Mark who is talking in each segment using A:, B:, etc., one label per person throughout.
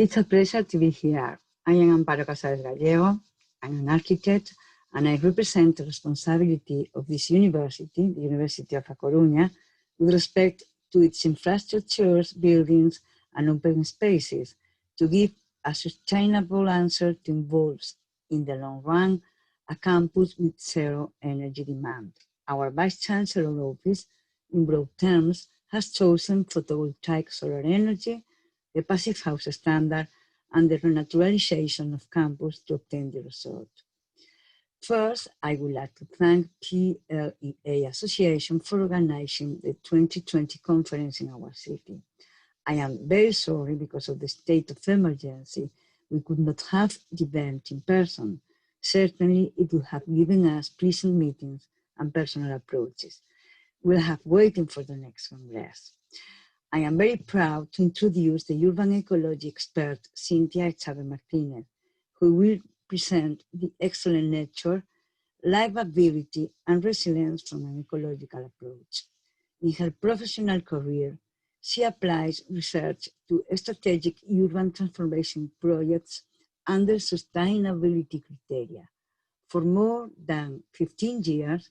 A: It's a pleasure to be here. I am Amparo Casares Gallego. I'm an architect, and I represent the responsibility of this university, the University of Coruña, with respect to its infrastructures, buildings, and open spaces, to give a sustainable answer to involve, in the long run, a campus with zero energy demand. Our Vice Chancellor Office, in broad terms, has chosen photovoltaic solar energy, the passive house standard, and the renaturalization of campus to obtain the result. First, I would like to thank PLEA Association for organizing the 2020 conference in our city. I am very sorry because of the state of emergency, we could not have the event in person. Certainly, it would have given us pleasant meetings and personal approaches. We'll have waiting for the next congress. I am very proud to introduce the urban ecology expert, Cynthia Echave Martinez, who will present the excellent nature, livability, and resilience from an ecological approach. In her professional career, she applies research to strategic urban transformation projects under sustainability criteria. For more than 15 years,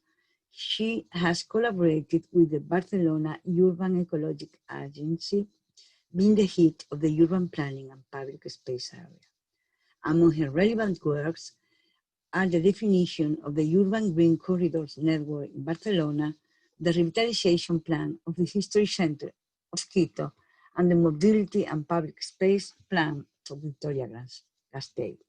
A: she has collaborated with the Barcelona Urban Ecologic Agency, being the head of the urban planning and public space area. Among her relevant works are the definition of the Urban Green Corridors Network in Barcelona, the revitalization plan of the History Center of Quito, and the Mobility and Public Space Plan for Victoria-Gasteiz.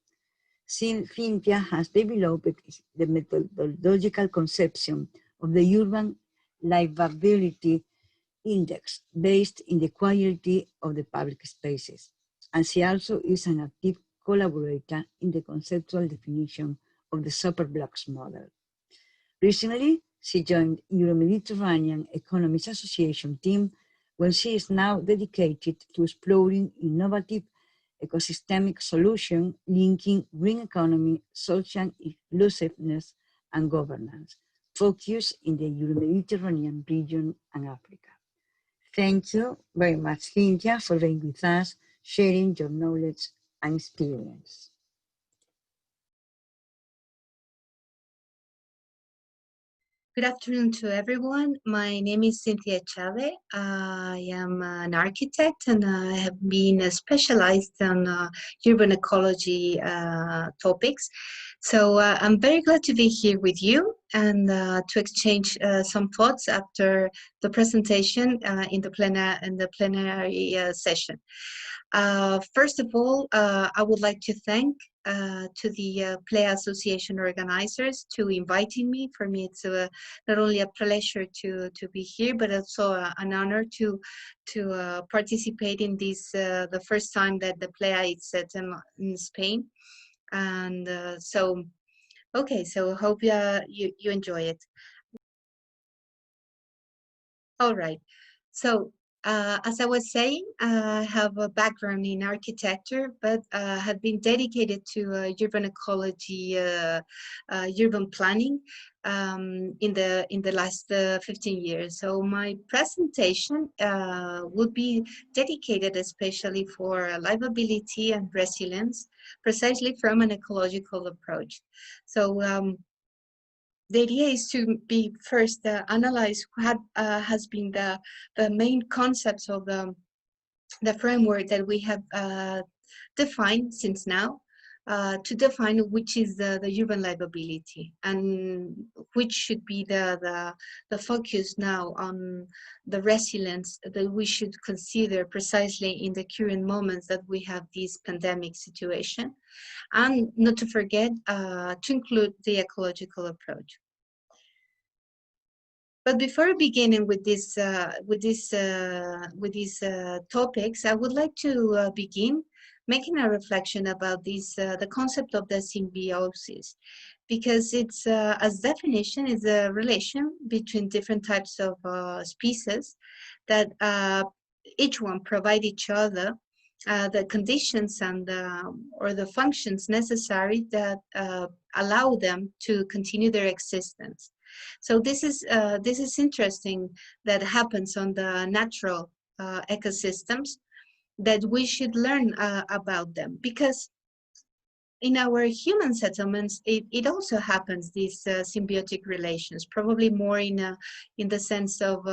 A: Cynthia has developed the methodological conception of the Urban Livability Index based in the quality of the public spaces, and she also is an active collaborator in the conceptual definition of the superblocks model. Recently, she joined Euro-Mediterranean Economies Association team, where she is now dedicated to exploring innovative ecosystemic solution linking green economy, social inclusiveness, and governance, focused in the Euro-Mediterranean region and Africa. Thank you very much, Cynthia, for being with us, sharing your knowledge and experience.
B: Good afternoon to everyone. My name is Cynthia Echave. I am an architect and I have been specialized on urban ecology topics. So I'm very glad to be here with you and to exchange some thoughts after the presentation in the plenary session. First of all, I would like to thank to the PLEA Association organizers to inviting me. For me, it's not only a pleasure to be here, but also an honor to participate in this, the first time that the PLEA is set in Spain. And so hope you enjoy it. All right, so as I was saying, I have a background in architecture, but have been dedicated to urban ecology, urban planning in the last 15 years. So my presentation would be dedicated especially for livability and resilience, precisely from an ecological approach. So the idea is to be first analyze what has been the main concepts of the framework that we have defined since now, to define which is the urban livability and which should be the focus now on the resilience that we should consider precisely in the current moments that we have this pandemic situation, and not to forget to include the ecological approach. But before beginning with these topics, I would like to begin making a reflection about this the concept of the symbiosis, because it's as definition is a relation between different types of species that each one provide each other the conditions and or the functions necessary that allow them to continue their existence. So this is interesting that happens on the natural ecosystems, that we should learn about them, because in our human settlements, it also happens, these symbiotic relations, probably more in the sense of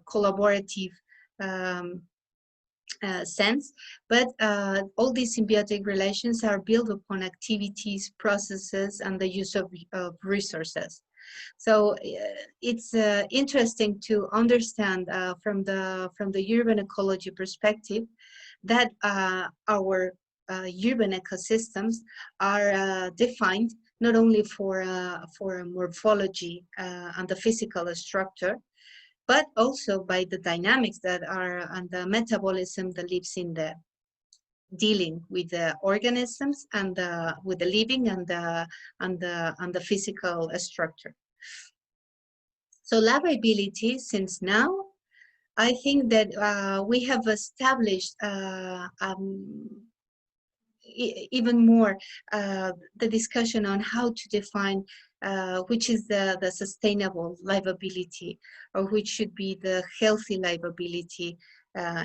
B: collaborative um, sense, but all these symbiotic relations are built upon activities, processes, and the use of resources. So it's interesting to understand from the urban ecology perspective that our urban ecosystems are defined not only for morphology and the physical structure, but also by the dynamics that are and the metabolism that lives in there, dealing with the organisms and with the living and the physical structure. So livability, since now, I think that we have established even more the discussion on how to define which is the sustainable livability, or which should be the healthy livability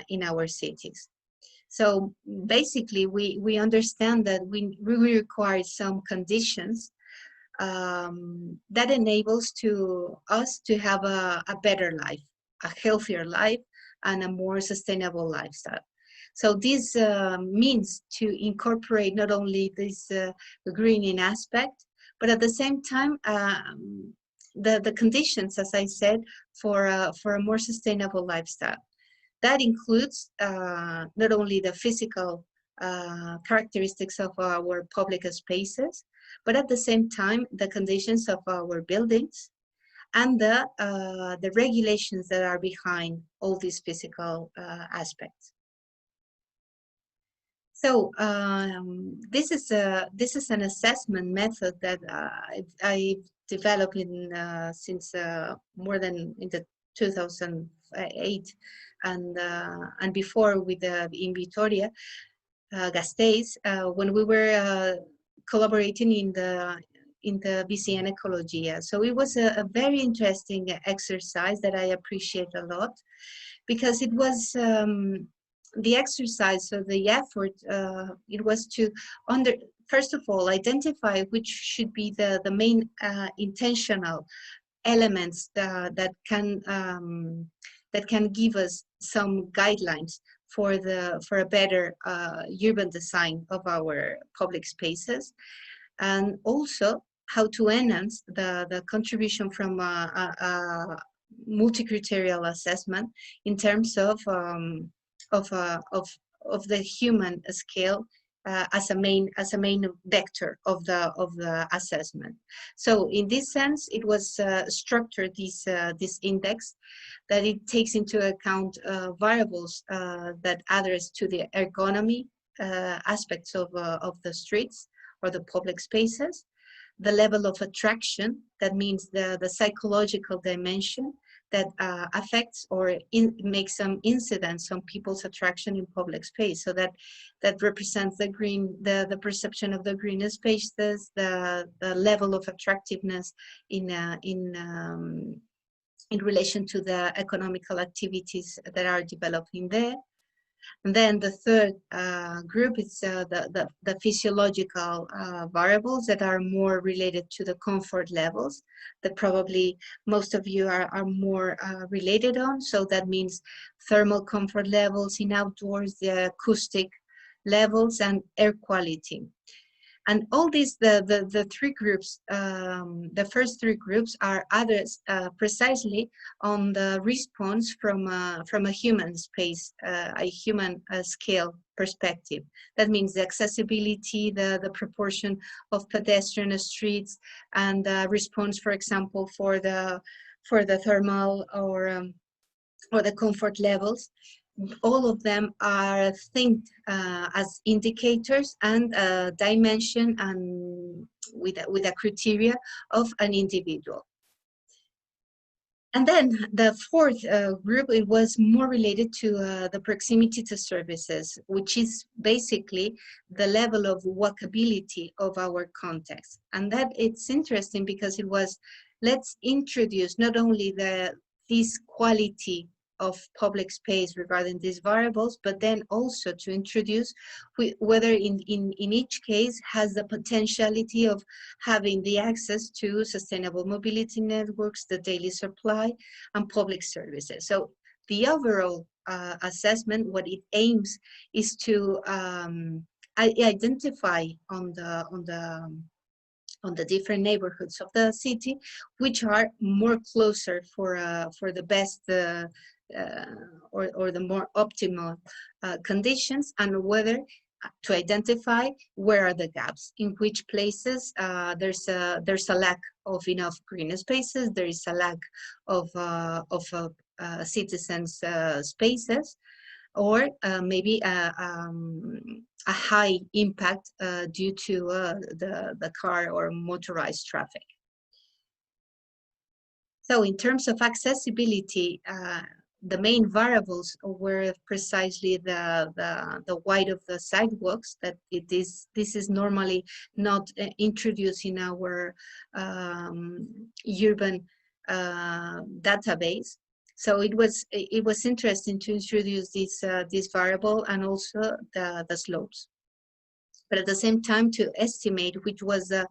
B: in our cities. So basically, we understand that we require some conditions that enables us to have a better life, a healthier life, and a more sustainable lifestyle. So this means to incorporate not only this greening aspect, but at the same time, the conditions, as I said, for a more sustainable lifestyle. That includes not only the physical characteristics of our public spaces, but at the same time, the conditions of our buildings and the regulations that are behind all these physical aspects. So this is an assessment method that I've developed since more than in the 2008, and before with in Vitoria Gasteiz, when we were collaborating in the BCN Ecology. So it was a very interesting exercise that I appreciate a lot, because it was the exercise, so the effort, it was to first of all identify which should be the main intentional elements that can give us some guidelines for a better urban design of our public spaces, and also how to enhance the contribution from a multi-criterial assessment in terms of the human scale as a main vector of the assessment. So in this sense, it was structured this index that it takes into account variables that address to the ergonomy aspects of the streets or the public spaces, the level of attraction, that means the psychological dimension that affects or makes some incidence on people's attraction in public space. So that represents the perception of the green spaces, the level of attractiveness in relation to the economical activities that are developing there. And then the third group is the physiological variables that are more related to the comfort levels that probably most of you are more related on. So that means thermal comfort levels in outdoors, the acoustic levels, and air quality. And all these, the three groups, the first three groups are addressed precisely on the response from a human space, a human scale perspective. That means the accessibility, the proportion of pedestrian streets, and the response, for example, for the thermal or the comfort levels. All of them are think as indicators and dimension and with a criteria of an individual. And then the fourth group, it was more related to the proximity to services, which is basically the level of walkability of our context. And that it's interesting because it was, let's introduce not only this quality of public space regarding these variables, but then also to introduce whether in each case has the potentiality of having the access to sustainable mobility networks, the daily supply, and public services. So the overall assessment, what it aims is to identify on the different neighborhoods of the city, which are more closer for the best or the more optimal conditions, and whether to identify where are the gaps, in which places there's a lack of enough green spaces, there is a lack of citizens' spaces, or maybe a high impact due to the car or motorized traffic. So in terms of accessibility, the main variables were precisely the width of the sidewalks, that this is normally not introduced in our urban database. So it was interesting to introduce this variable, and also the slopes, but at the same time to estimate which was the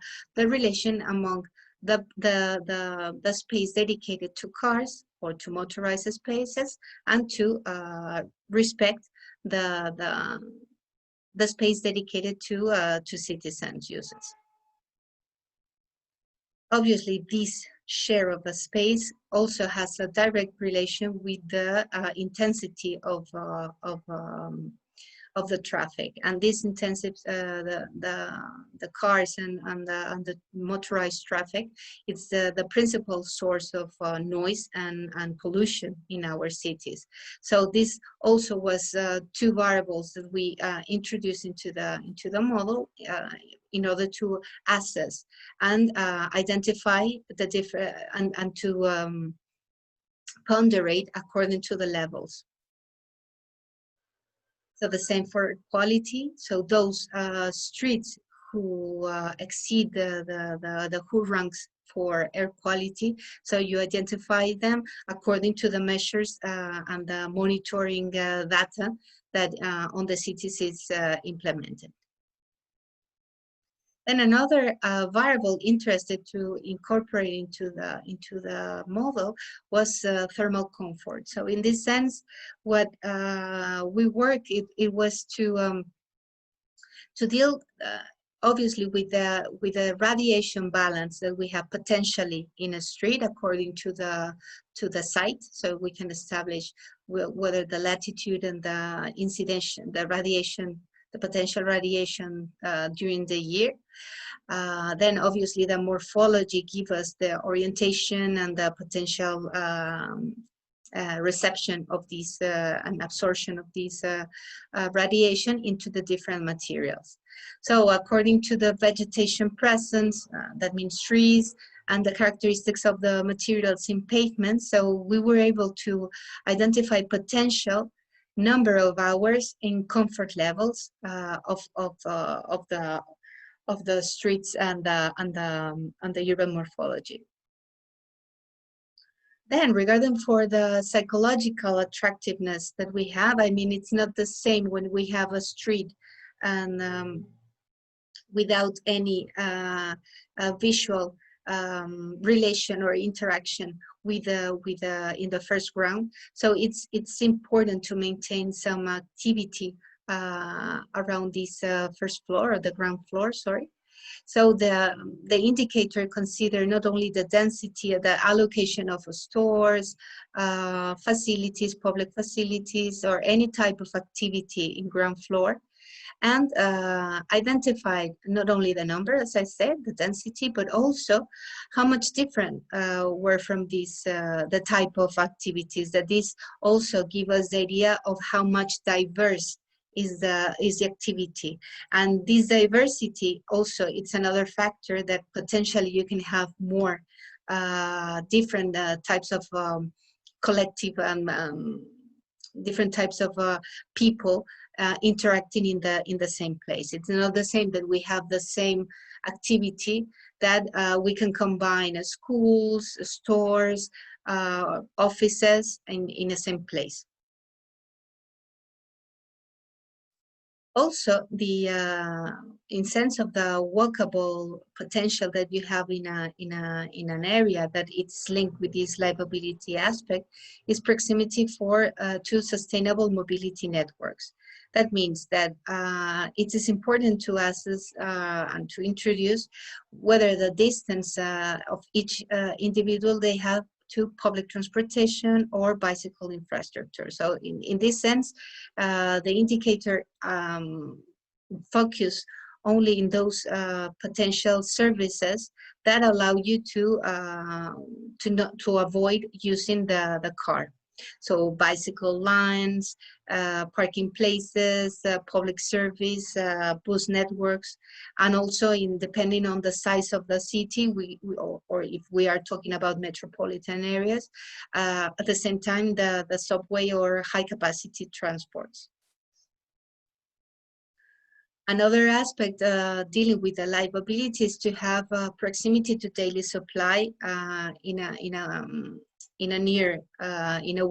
B: relation among the space dedicated to cars or to motorized spaces, and to respect the space dedicated to citizens' uses. Obviously, this share of the space also has a direct relation with the intensity of the traffic, and this intensive the cars and the motorized traffic. It's the principal source of noise and pollution in our cities. So this also was two variables that we introduced into the model in order to assess and identify the different and to ponderate according to the levels. So the same for quality. So those streets who exceed the WHO ranks for air quality, so you identify them according to the measures and the monitoring data that on the cities is implemented. Then another variable interested to incorporate into the model was thermal comfort. So in this sense, what we worked it was to deal obviously with the radiation balance that we have potentially in a street according to the site. So we can establish whether the latitude and the incidence, the radiation, the potential radiation during the year. Then obviously the morphology gives us the orientation and the potential reception of these and absorption of these radiation into the different materials. So according to the vegetation presence, that means trees, and the characteristics of the materials in pavement, so we were able to identify potential number of hours in comfort levels of the streets and the urban morphology. Then regarding for the psychological attractiveness that we have, I mean, it's not the same when we have a street and without any visual relation or interaction with in the first ground. So it's important to maintain some activity around this first floor, or the ground floor, sorry. So the indicator consider not only the density, the allocation of stores, facilities, public facilities, or any type of activity in ground floor, and identified not only the number, as I said, the density, but also how much different were from these the type of activities. That this also give us the idea of how much diverse is the activity, and this diversity also, it's another factor that potentially you can have more different types of collective different types of people interacting in the same place. It's not the same that we have the same activity, that we can combine schools, stores, offices in the same place. Also, the in sense of the walkable potential that you have in an area that it's linked with this livability aspect is proximity to sustainable mobility networks. That means that it is important to assess and to introduce whether the distance of each individual they have to public transportation or bicycle infrastructure. So in this sense, the indicator focus only in those potential services that allow you to avoid using the car. So bicycle lines, parking places, public service, bus networks, and also depending on the size of the city, or if we are talking about metropolitan areas, at the same time, the subway or high capacity transports. Another aspect dealing with the livability is to have proximity to daily supply in a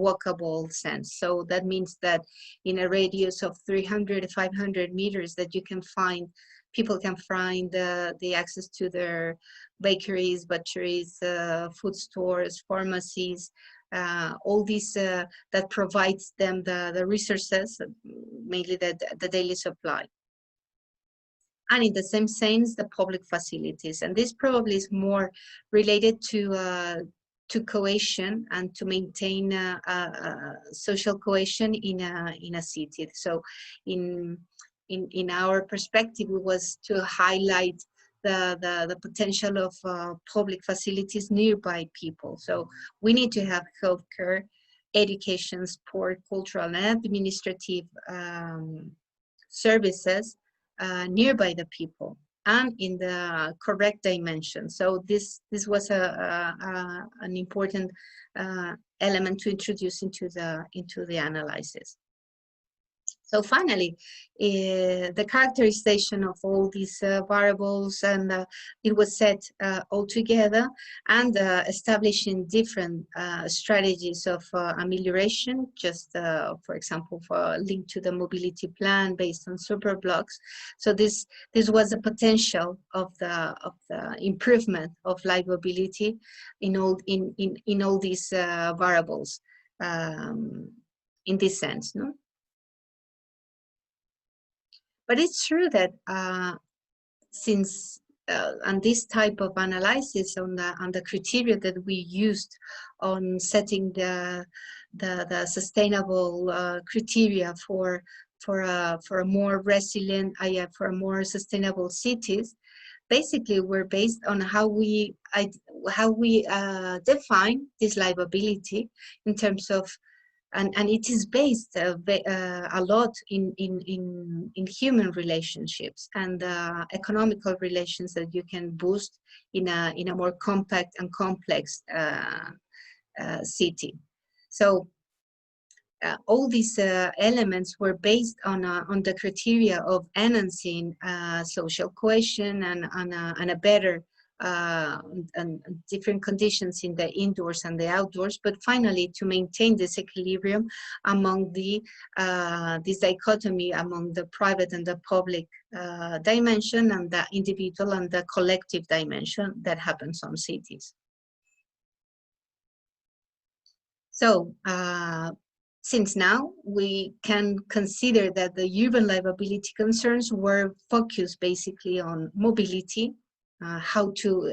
B: walkable sense. So that means that in a radius of 300 to 500 meters that people can find the access to their bakeries, butcheries, food stores, pharmacies, all these that provides them the resources, mainly the daily supply. And in the same sense, the public facilities. And this probably is more related to cohesion and to maintain social cohesion in a city. So in our perspective, it was to highlight the potential of public facilities nearby people. So we need to have healthcare, education, sport, cultural, and administrative services nearby the people and in the correct dimension. So this was an important element to introduce into the analysis. So finally, the characterization of all these variables, and it was set all together, and establishing different strategies of amelioration, just for example, for link to the mobility plan based on super blocks. So this was a potential of the improvement of livability in all these variables in this sense, no? But it's true that since on this type of analysis on the criteria that we used on setting the sustainable criteria for a more resilient, for a more sustainable cities, basically we're based on how we define this livability in terms of. And it is based a lot in human relationships and economical relations that you can boost in a more compact and complex city. So all these elements were based on the criteria of enhancing social cohesion and a better and different conditions in the indoors and the outdoors, but finally to maintain this equilibrium among this dichotomy among the private and the public dimension and the individual and the collective dimension that happens on cities. So since now we can consider that the urban livability concerns were focused basically on mobility, how to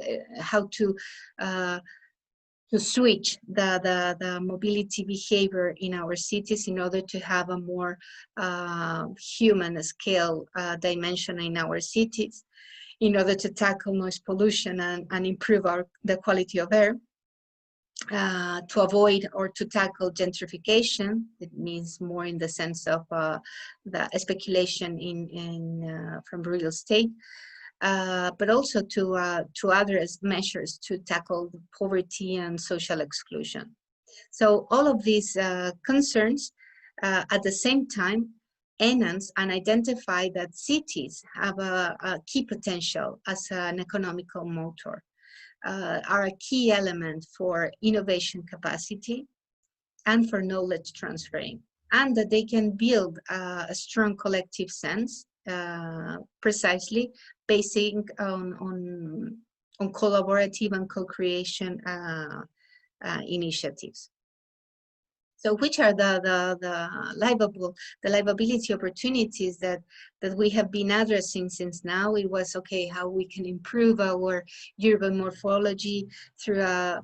B: switch the mobility behavior in our cities in order to have a more human scale dimension in our cities, in order to tackle noise pollution and improve the quality of air, to avoid or to tackle gentrification. It means more in the sense of the speculation from real estate. But also to other measures to tackle poverty and social exclusion. So all of these concerns at the same time enhance and identify that cities have a key potential as an economical motor. are a key element for innovation capacity and for knowledge transferring, and that they can build a strong collective sense, precisely basing on collaborative and co-creation initiatives. So which are the livability opportunities that we have been addressing since now? It was, okay, how we can improve our urban morphology through a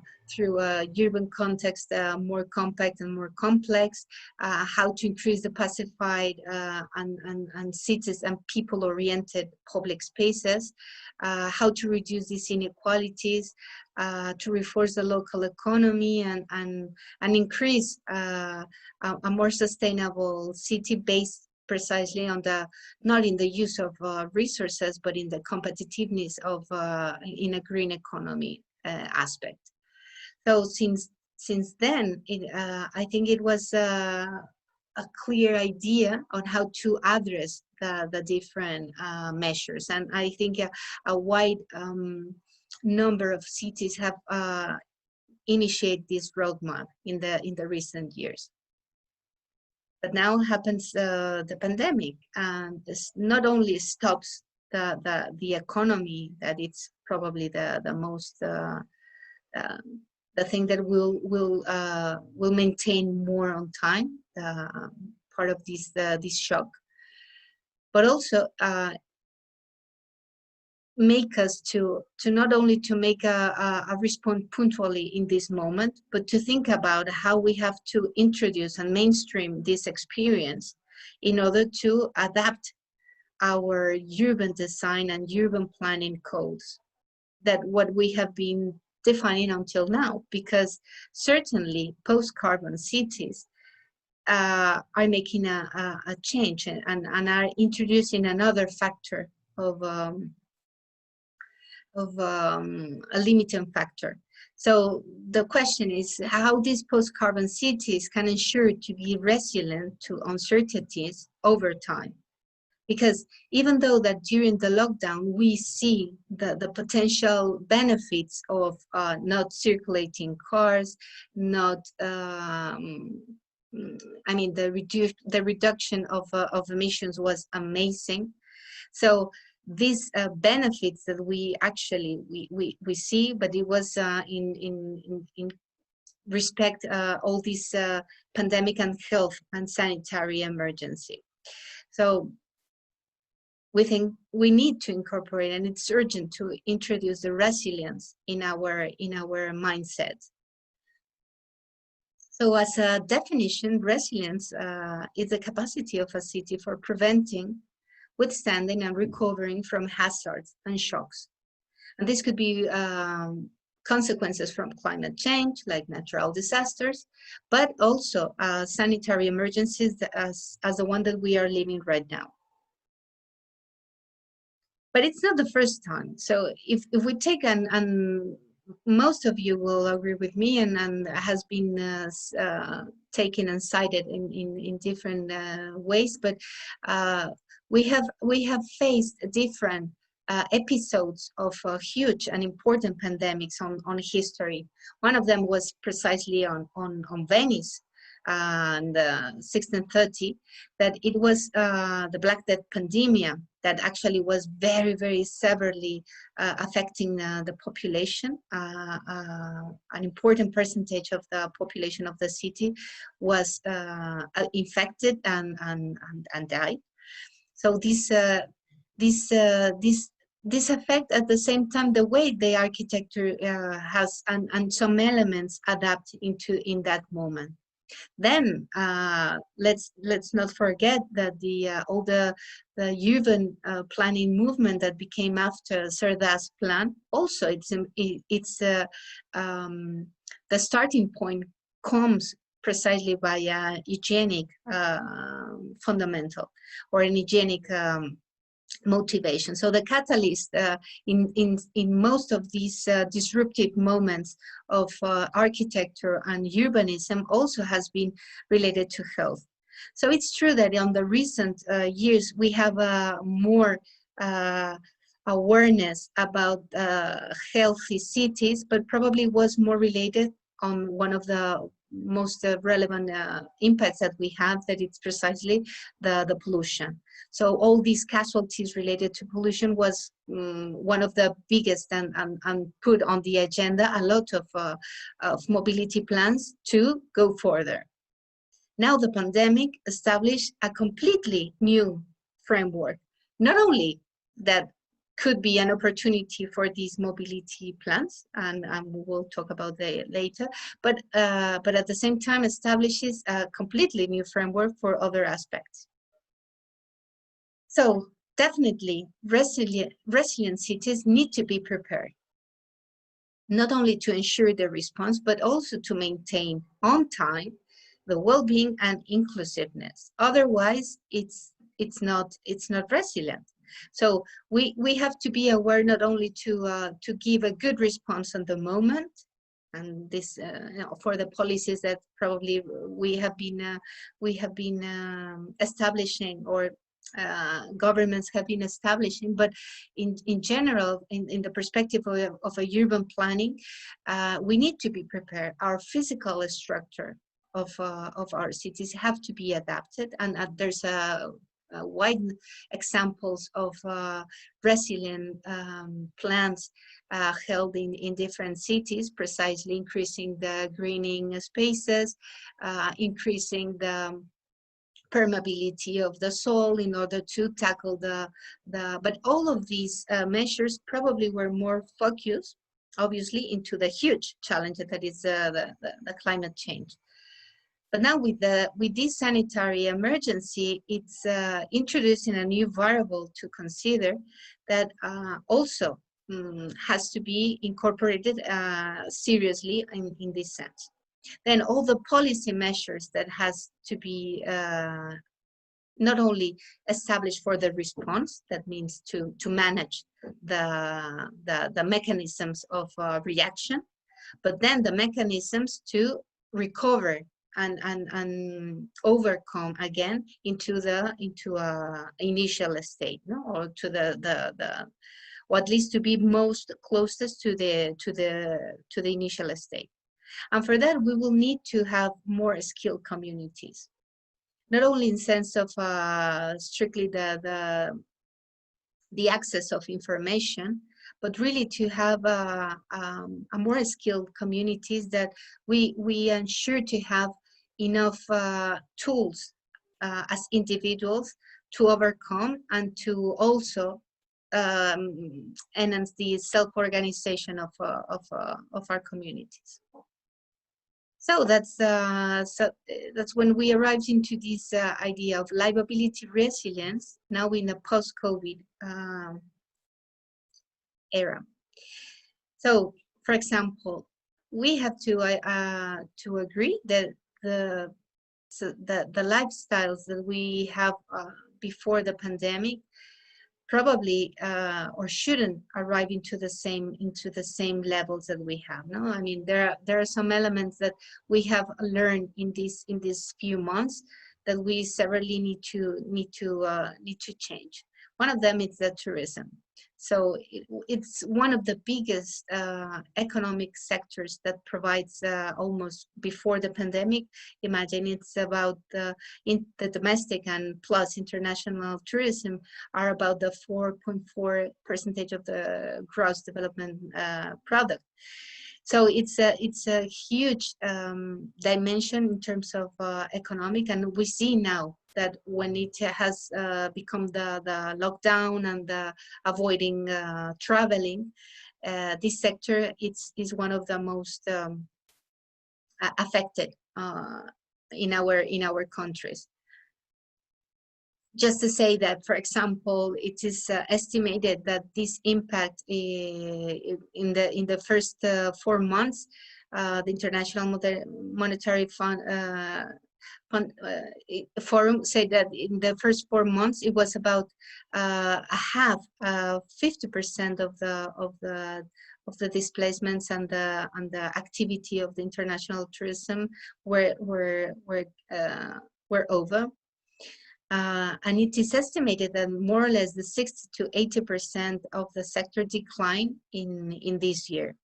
B: urban context more compact and more complex, how to increase the pacified and cities and people-oriented public spaces, how to reduce these inequalities, to reinforce the local economy and increase a more sustainable city based precisely on not in the use of resources, but in the competitiveness of in a green economy aspect. So since then, I think it was a clear idea on how to address the different measures, and I think a wide number of cities have initiated this roadmap in the recent years. But now happens the pandemic, and this not only stops the economy, that it's probably the most the thing that will maintain more on time, part of this shock, but also make us to not only to make a response punctually in this moment, but to think about how we have to introduce and mainstream this experience in order to adapt our urban design and urban planning codes, that what we have been defining until now, because certainly post-carbon cities are making a change and are introducing another factor of a limiting factor. So the question is how these post-carbon cities can ensure to be resilient to uncertainties over time. Because even though that during the lockdown, we see the potential benefits of not circulating cars, not, I mean, the reduction of emissions was amazing. So these benefits that we actually we see, but it was in respect all this pandemic and health and sanitary emergency. So we think we need to incorporate, and it's urgent to introduce the resilience in our mindset. So as a definition, resilience is the capacity of a city for preventing, withstanding and recovering from hazards and shocks. And this could be consequences from climate change, like natural disasters, but also sanitary emergencies as the one that we are living right now. But it's not the first time. So if we take, and most of you will agree with me, and has been taken and cited in different ways, but we have faced different episodes of huge and important pandemics on history. One of them was precisely on Venice, in 1630, that it was the Black Death pandemia that actually was very, very severely affecting the population. An important percentage of the population of the city was infected and died. So this affect at the same time the way the architecture has and some elements adapt in that moment. Then let's not forget that all the urban planning movement that became after Cerdà's plan. Also, the starting point comes precisely by a hygienic fundamental or an hygienic motivation. So the catalyst in most of these disruptive moments of architecture and urbanism also has been related to health. So it's true that on the recent years we have more awareness about healthy cities, but probably was more related on one of the most relevant impacts that we have, that it's precisely the pollution. So all these casualties related to pollution was one of the biggest, and put on the agenda a lot of mobility plans to go further. Now the pandemic established a completely new framework, not only that could be an opportunity for these mobility plans, and we will talk about that later, but at the same time establishes a completely new framework for other aspects. So definitely resilient cities need to be prepared, not only to ensure the response, but also to maintain on time the well-being and inclusiveness. Otherwise, it's not resilient. So we have to be aware not only to give a good response on the moment, and this for the policies that probably we have been establishing, or governments have been establishing, but in general, in the perspective of a urban planning, we need to be prepared. Our physical structure of our cities have to be adapted, and there's wide examples of resilient plans held in different cities, precisely increasing the greening spaces, increasing the permeability of the soil in order to tackle but all of these measures probably were more focused, obviously, into the huge challenge that is the climate change. But now with this sanitary emergency, it's introducing a new variable to consider that also has to be incorporated seriously in this sense. Then all the policy measures that has to be not only established for the response, that means to manage the mechanisms of reaction, but then the mechanisms to recover and overcome again into a initial state, no? Or to or at least to be most closest to the initial state. And for that, we will need to have more skilled communities, not only in sense of strictly the access of information, but really to have a more skilled communities that we ensure to have enough tools as individuals to overcome and to also enhance the self-organization of our communities. So that's when we arrived into this idea of livability resilience, now in a post-COVID era. So, for example, we have to agree that the lifestyles that we have before the pandemic probably or shouldn't arrive into the same levels that we have. No, I mean there are some elements that we have learned in these few months that we severely need to change. One of them is the tourism. So it's one of the biggest economic sectors that provides almost before the pandemic. Imagine it's about in the domestic and plus international tourism are about the 4.4% of the gross development product. So it's a huge dimension in terms of economic, and we see now that when it has become the lockdown and the avoiding traveling, this sector is one of the most affected in our countries. Just to say that, for example, it is estimated that this impact in the first 4 months, the International Monetary Fund Forum said that in the first 4 months it was about a half, 50% of the displacements and the activity of the international tourism were over. And it is estimated that more or less the 60 to 80% of the sector decline in this year.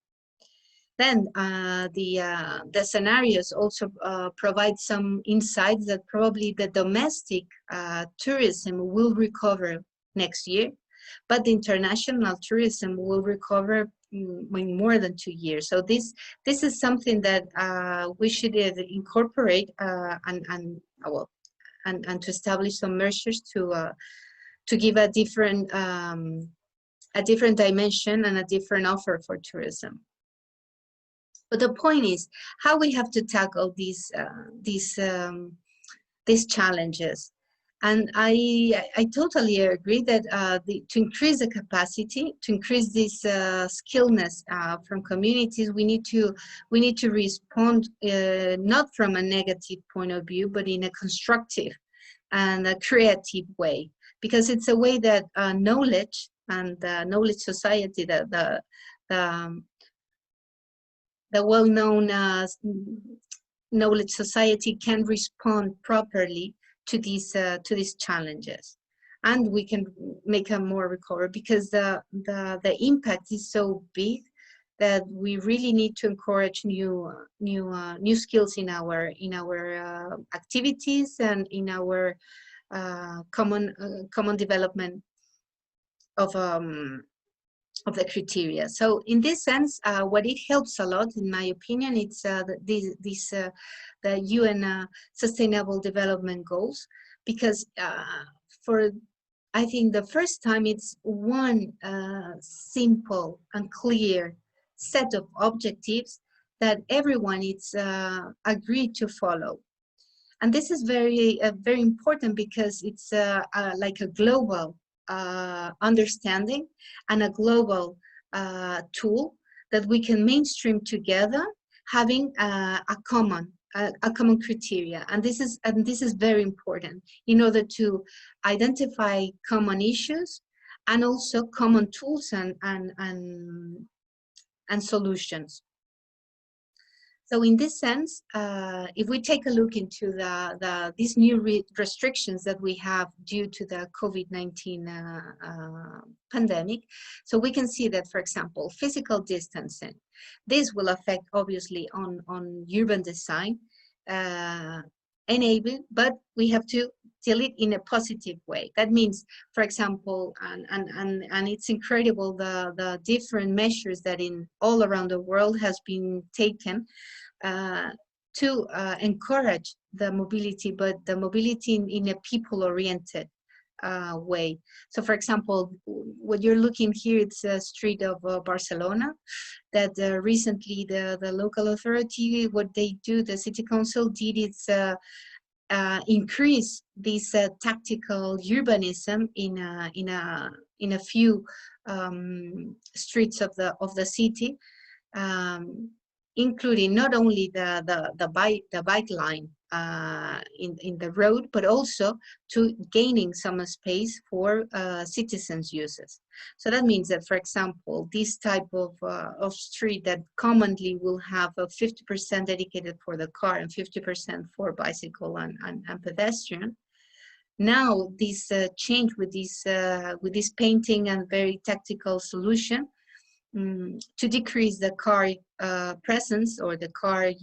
B: Then the scenarios also provide some insights that probably the domestic tourism will recover next year, but the international tourism will recover in more than 2 years. So this is something that we should incorporate and to establish some measures to give a different dimension and a different offer for tourism. But the point is how we have to tackle these challenges. And I totally agree that to increase the capacity, to increase this skillness from communities, we need to respond not from a negative point of view, but in a constructive and a creative way, because it's a way that knowledge and knowledge society, the well-known knowledge society can respond properly to these challenges, and we can make a more recovery, because the impact is so big that we really need to encourage new skills in our activities and in our common development of the criteria. So in this sense, what it helps a lot, in my opinion, it's the UN Sustainable Development Goals, because I think the first time it's one simple and clear set of objectives that everyone is agreed to follow. And this is very important, because it's like a global understanding and a global tool that we can mainstream together, having a common criteria. And this is very important in order to identify common issues and also common tools and solutions. So in this sense, if we take a look into these new restrictions that we have due to the COVID-19 pandemic, so we can see that, for example, physical distancing, this will affect obviously on urban design, but we have to deal it in a positive way. That means, for example, and it's incredible the different measures that all around the world has been taken to encourage the mobility, but the mobility in a people-oriented way. So, for example, what you're looking here, it's a street of Barcelona that recently the local authority, what they do, the city council did, is increase this tactical urbanism in a few streets of the city, including not only the bike line in the road, but also to gaining some space for citizens' uses. So that means that, for example, this type of street that commonly will have a 50% dedicated for the car and 50% for bicycle and pedestrian. Now this change with this painting and very tactical solution to decrease the car presence or the car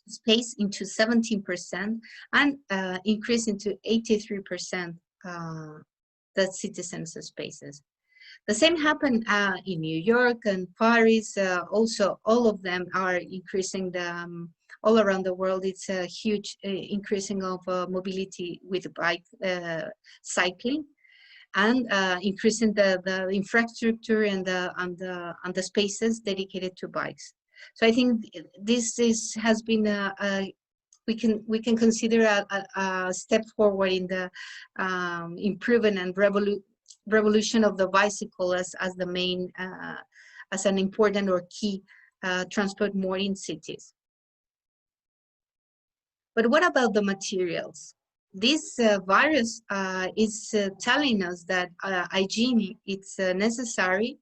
B: space into 17% and increase into 83% the citizens' spaces. The same happened in New York and Paris. Also, all of them are increasing all around the world. It's a huge increasing of mobility with bike cycling, and increasing the infrastructure and the spaces dedicated to bikes. So I think this has been we can consider a step forward in the improvement and revolution of the bicycle as the main as an important or key transport mode in cities. But what about the materials? This virus is telling us that hygiene it's necessary,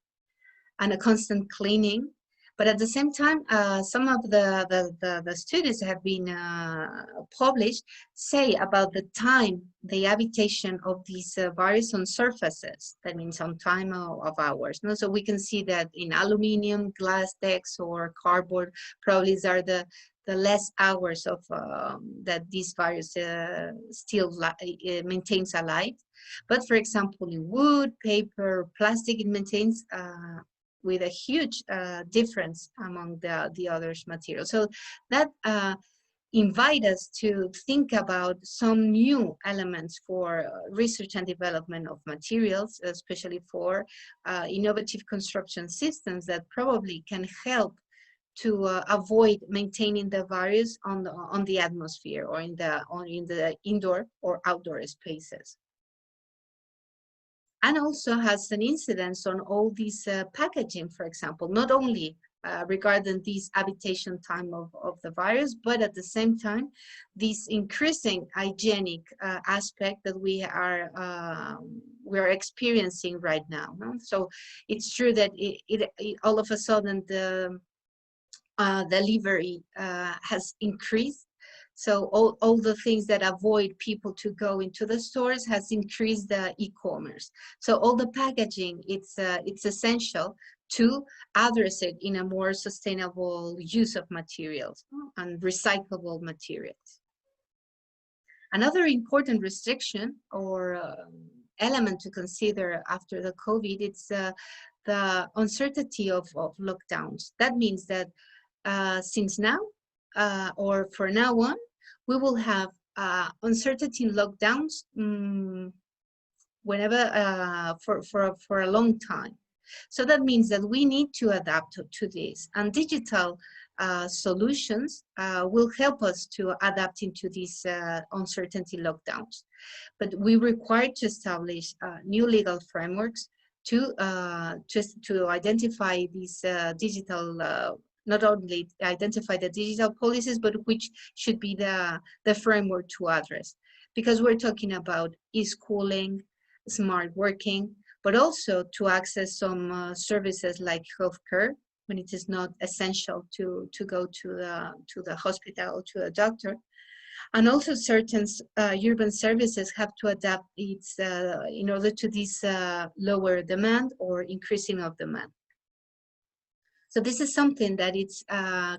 B: and a constant cleaning, But at the same time, some of the studies have been published say about the time, the habitation of these varies on surfaces. That means on time of hours. No? So we can see that in aluminum, glass decks, or cardboard, probably these are the less hours of that this virus still maintains alive. But for example, in wood, paper, plastic, it maintains with a huge difference among the other materials. So that invite us to think about some new elements for research and development of materials, especially for innovative construction systems that probably can help to avoid maintaining the virus on the atmosphere or in the indoor or outdoor spaces. And also has an incidence on all these packaging, for example, not only regarding this habitation time of the virus, but at the same time, this increasing hygienic aspect that we are experiencing right now. No? So it's true that it all of a sudden the delivery has increased. So all the things that avoid people to go into the stores has increased the e-commerce. So all the packaging, it's essential to address it in a more sustainable use of materials and recyclable materials. Another important restriction or element to consider after the COVID, it's the uncertainty of lockdowns. That means that since now or for now on, we will have uncertainty in lockdowns whenever for a long time. So that means that we need to adapt to this, and digital solutions will help us to adapt into these uncertainty lockdowns. But we require to establish new legal frameworks to identify these digital not only identify the digital policies, but which should be the framework to address. Because we're talking about e-schooling, smart working, but also to access some services like healthcare when it is not essential to go to the hospital or to a doctor. And also certain urban services have to adapt its in order to this lower demand or increasing of demand. So this is something that it's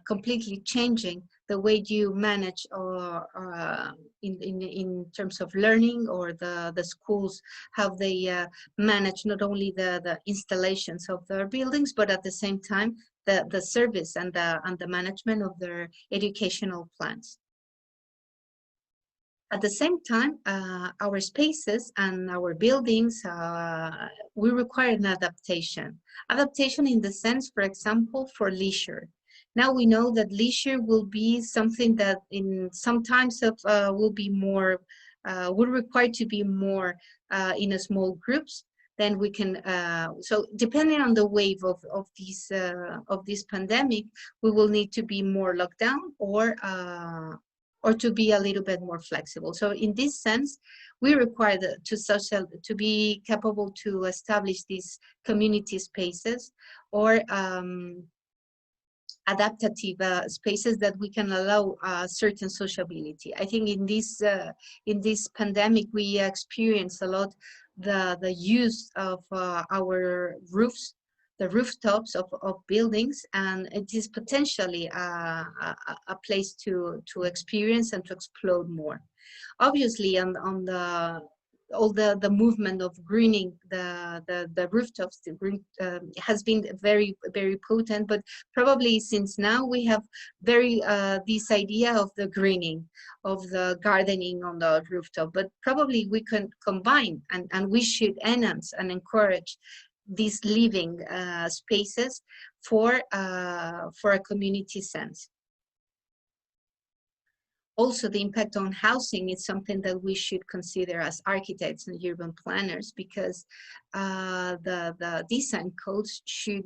B: completely changing the way you manage or in terms of learning, or the schools, how they manage not only the installations of their buildings, but at the same time the service and the management of their educational plans. At the same time, our spaces and our buildings, we require an adaptation. Adaptation in the sense, for example, for leisure. Now we know that leisure will be something that in some times will be more, will require to be more in a small groups. Then we can, so depending on the wave of this pandemic, we will need to be more locked down or to be a little bit more flexible. So in this sense, we require to be capable to establish these community spaces or adaptive spaces that we can allow certain sociability. I think in this pandemic, we experience a lot the use of our roofs, the rooftops of buildings, and it is potentially a place to experience and to explore more. Obviously, on all the movement of greening the rooftops, the green has been very, very potent, but probably since now we have very this idea of the greening, of the gardening on the rooftop, but probably we can combine and we should enhance and encourage these living spaces for a community sense. Also, the impact on housing is something that we should consider as architects and urban planners, because the design codes should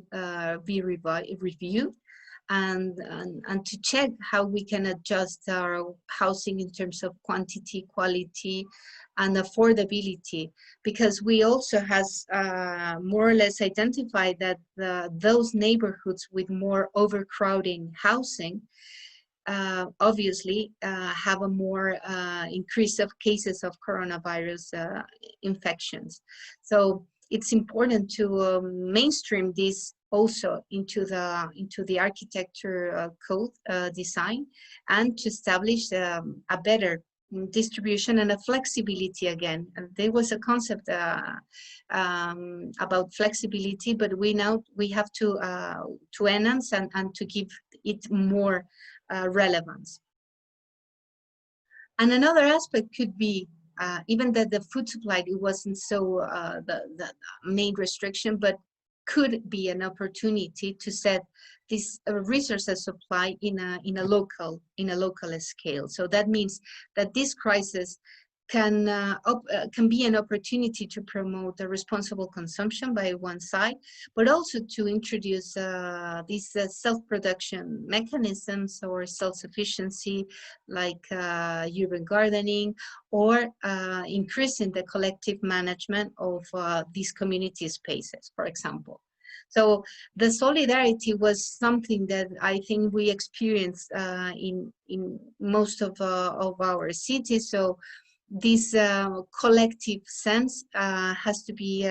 B: be reviewed and to check how we can adjust our housing in terms of quantity, quality, and affordability, because we also has more or less identified that those neighborhoods with more overcrowding housing obviously have a more increase of cases of coronavirus infections. So it's important to mainstream this also into the architecture code design, and to establish a better distribution and a flexibility again. And there was a concept about flexibility, but we have to enhance and to give it more relevance. And another aspect could be even that the food supply, it wasn't so the main restriction, but could be an opportunity to set this resources supply in a local scale. So that means that this crisis can be an opportunity to promote the responsible consumption by one side, but also to introduce these self-production mechanisms or self-sufficiency, like urban gardening, or increasing the collective management of these community spaces, for example. So the solidarity was something that I think we experienced in most of our cities. So this collective sense has to be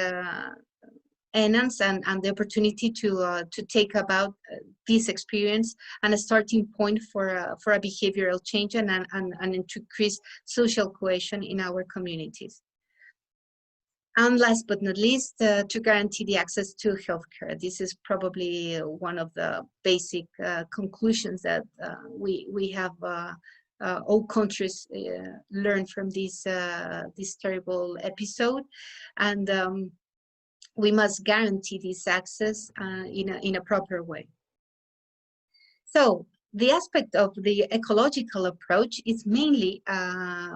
B: enhanced, and the opportunity to take about this experience and a starting point for a behavioral change and to increase social cohesion in our communities. And last but not least, to guarantee the access to healthcare. This is probably one of the basic conclusions that we have all countries learned from this terrible episode, and we must guarantee this access in a proper way. So the aspect of the ecological approach is mainly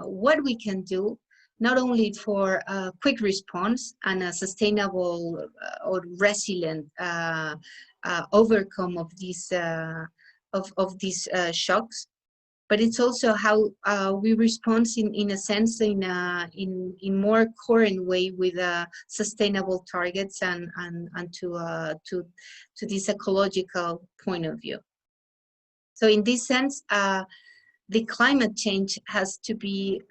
B: what we can do, not only for a quick response and a sustainable or resilient overcome of these shocks, but it's also how we respond in a sense in more current way with sustainable targets and to this ecological point of view. So in this sense, the climate change has to be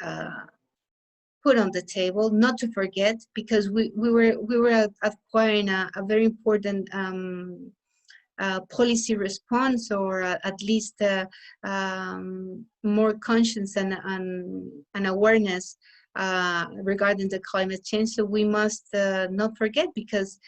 B: put on the table, not to forget, because we were acquiring a very important policy response, or at least more conscience and awareness regarding the climate change. So we must not forget, because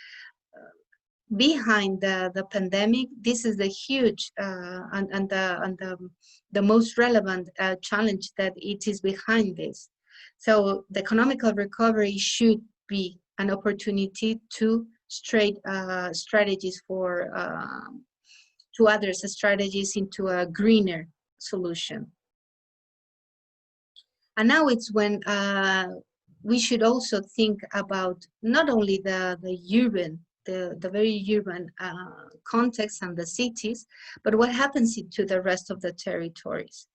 B: behind the pandemic, this is the huge and the most relevant challenge that it is behind this. So the economical recovery should be an opportunity to strategies for to address strategies into a greener solution. And now it's when we should also think about not only the very urban context and the cities, but what happens to the rest of the territories.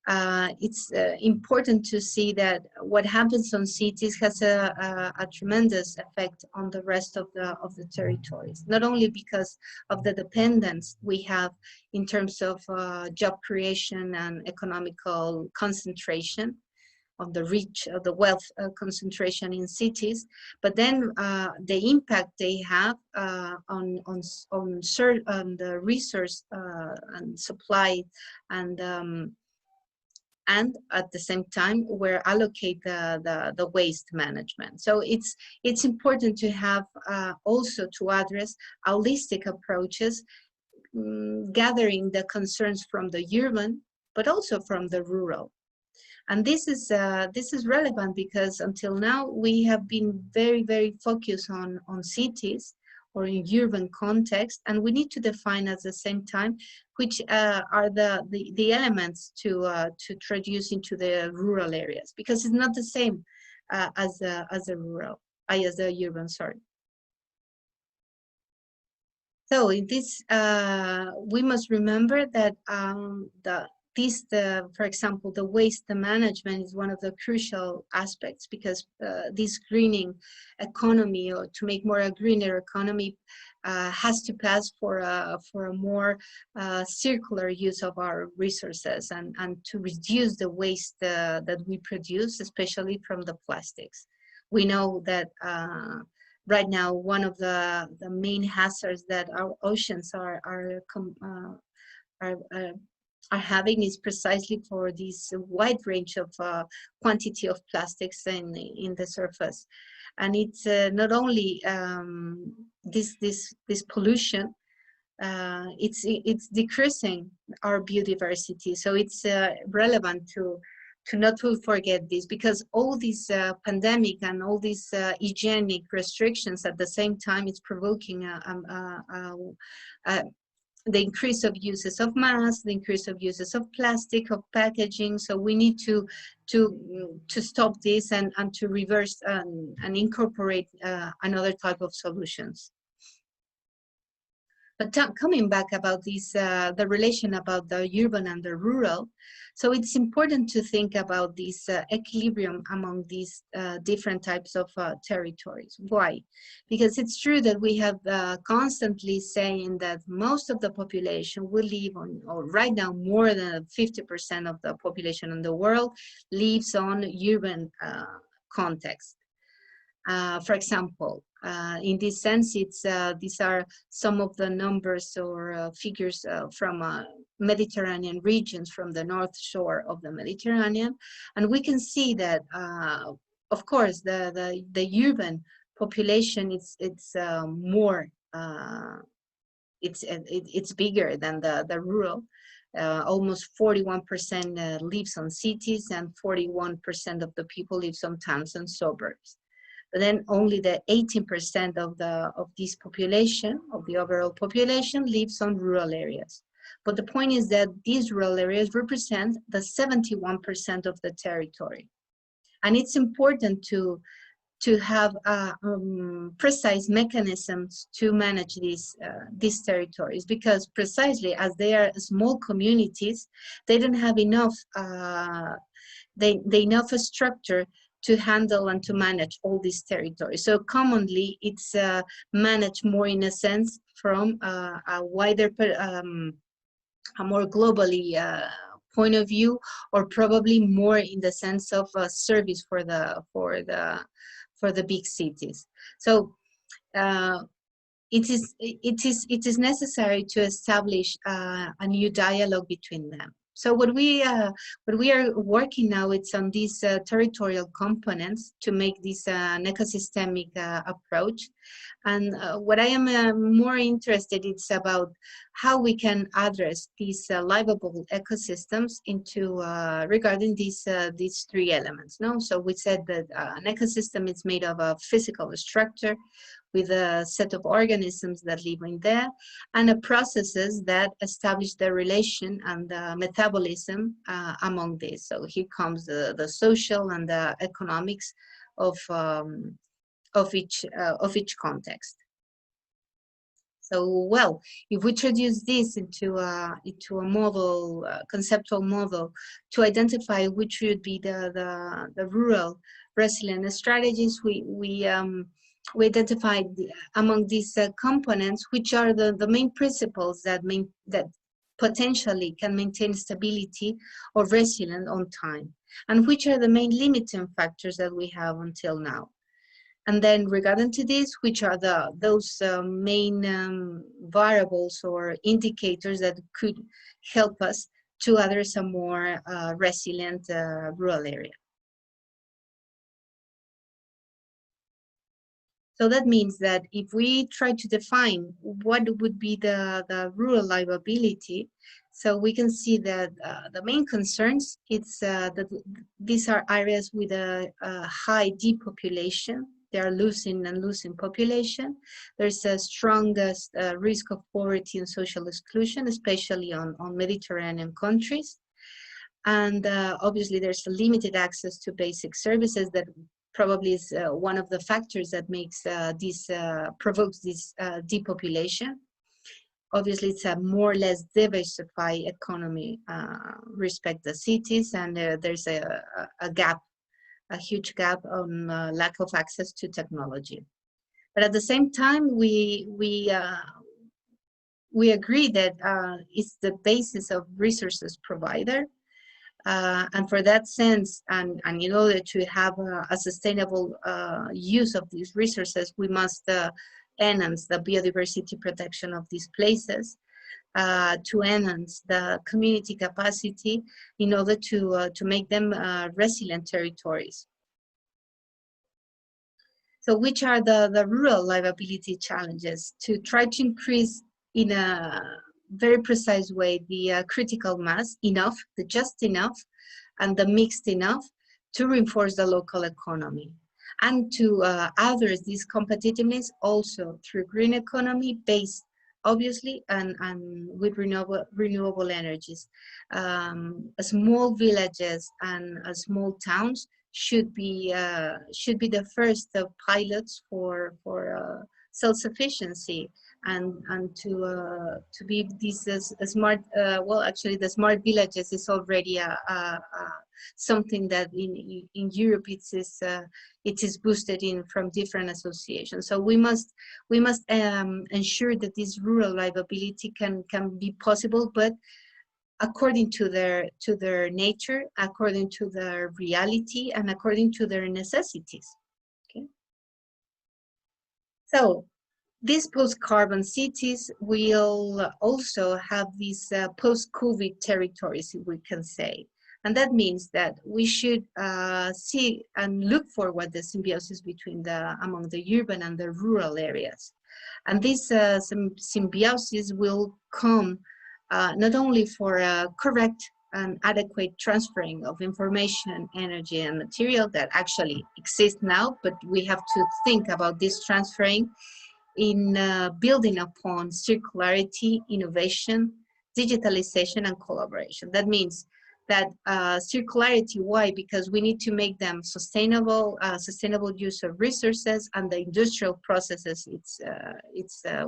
B: It's important to see that what happens on cities has a tremendous effect on the rest of the territories, not only because of the dependence we have in terms of job creation and economical concentration, of the reach of the wealth concentration in cities, but then the impact they have on the resource and supply, and at the same time where allocate the waste management. So it's important to have also to address holistic approaches, gathering the concerns from the urban, but also from the rural. And this is relevant because until now we have been very, very focused on cities or in urban context, and we need to define at the same time which are the elements to introduce into the rural areas, because it's not the same as the urban. Sorry. So in this, we must remember that for example, the waste management is one of the crucial aspects, because this greening economy, or to make more a greener economy, has to pass for a more circular use of our resources, and to reduce the waste that we produce, especially from the plastics. We know that right now, one of the main hazards that our oceans are having is precisely for this wide range of quantity of plastics in the surface, and it's not only this pollution. It's decreasing our biodiversity, so it's relevant to not to forget this, because all these pandemic and all these hygienic restrictions at the same time is provoking the increase of uses of masks, the increase of uses of plastic, of packaging. So we need to stop this and to reverse and incorporate another type of solutions. But coming back about this, the relation about the urban and the rural, so it's important to think about this equilibrium among these different types of territories. Why? Because it's true that we have constantly saying that most of the population will live on, or right now more than 50% of the population in the world lives on urban context. For example, in this sense, these are some of the numbers or figures from Mediterranean regions, from the North Shore of the Mediterranean, and we can see that, of course, the urban population it's more it's bigger than the rural. Almost 41% lives on cities, and 41% of the people lives on towns and suburbs. But then only the 18% of this population, of the overall population, lives on rural areas. But the point is that these rural areas represent the 71% of the territory. And it's important to have precise mechanisms to manage these territories, because precisely as they are small communities, they don't have enough enough structure to handle and to manage all these territories. So commonly it's managed more in a sense from a wider, a more globally point of view, or probably more in the sense of a service for the big cities. So it is necessary to establish a new dialogue between them. So what we are working now, it's on these territorial components to make this an ecosystemic approach. And what I am more interested, it's about how we can address these livable ecosystems into regarding these three elements. No, so we said that an ecosystem is made of a physical structure with a set of organisms that live in there, and the processes that establish the relation and the metabolism among these. So here comes the social and the economics of each context. So, well, if we introduce this into a model, conceptual model, to identify which would be the rural resilient strategies, we identified among these components which are the main principles that potentially can maintain stability or resilience on time, and which are the main limiting factors that we have until now. And then regarding to this, which are those main variables or indicators that could help us to address a more resilient rural area. So that means that if we try to define what would be the rural livability, so we can see that the main concerns, it's that these are areas with a high depopulation. They are losing population. There's a strongest risk of poverty and social exclusion, especially on Mediterranean countries. And obviously there's a limited access to basic services that probably is one of the factors that makes provokes this depopulation. Obviously, it's a more or less diversified economy, respect the cities, and there's a gap, a huge gap on lack of access to technology. But at the same time, we agree that it's the basis of resources provider. And for that sense, and in order to have a sustainable use of these resources, we must enhance the biodiversity protection of these places, to enhance the community capacity in order to make them resilient territories. So which are the rural livability challenges? To try to increase in a very precise way the critical mass, enough, the just enough, and the mixed enough to reinforce the local economy, and to address this competitiveness also through green economy based obviously and with renewable energies. Small villages and small towns should be the first pilots for self-sufficiency and to be these smart. Well, actually, the smart villages is already something that in Europe it is boosted in from different associations. So we must ensure that this rural livability can be possible, but according to their nature, according to their reality, and according to their necessities. Okay. So these post-carbon cities will also have these post-COVID territories, we can say. And that means that we should see and look for what the symbiosis between among the urban and the rural areas. And this symbiosis will come not only for a correct and adequate transferring of information, energy, and material that actually exists now, but we have to think about this transferring in building upon circularity, innovation, digitalization, and collaboration. That means that circularity, why? Because we need to make them sustainable, sustainable use of resources, and the industrial processes,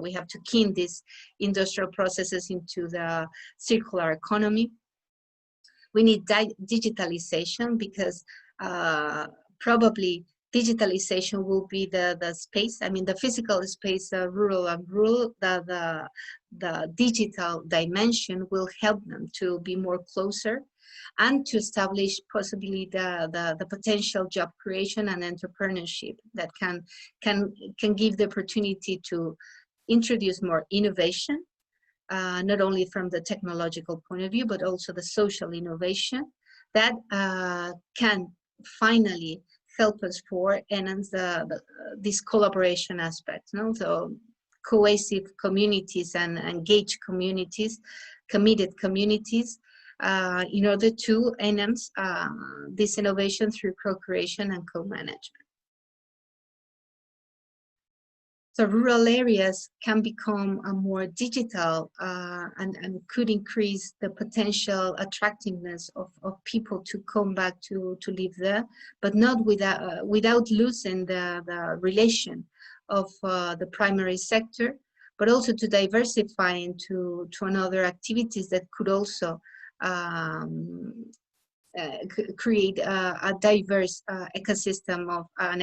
B: we have to key in these industrial processes into the circular economy. We need digitalization because probably digitalization will be the space, I mean the physical space, rural and rural, the digital dimension will help them to be more closer and to establish possibly the potential job creation and entrepreneurship that can give the opportunity to introduce more innovation, not only from the technological point of view, but also the social innovation that can finally help us for enhance this collaboration aspect. No? So cohesive communities and engaged communities, committed communities, in order to enhance this innovation through co-creation and co-management. So rural areas can become more digital and could increase the potential attractiveness of people to come back to live there, but not without losing the relation of the primary sector, but also to diversify into another activities that could also create a diverse ecosystem of a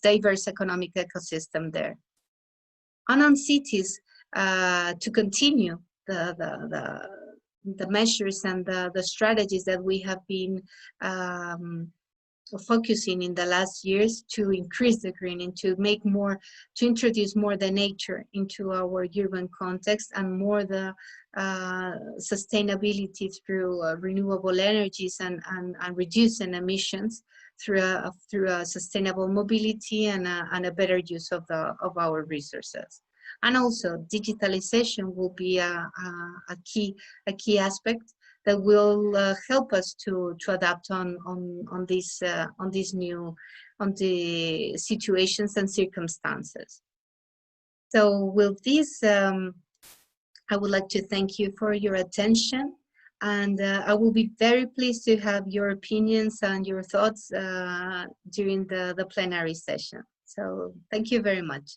B: diverse economic ecosystem there. And on cities, to continue the measures and the strategies that we have been focusing in the last years to increase the greening, to introduce more the nature into our urban context, and more the sustainability through renewable energies and reducing emissions through a sustainable mobility and a better use of our resources. And also digitalization will be a key aspect that will help us to adapt on the situations and circumstances. So with this, I would like to thank you for your attention, and I will be very pleased to have your opinions and your thoughts during the plenary session. So thank you very much.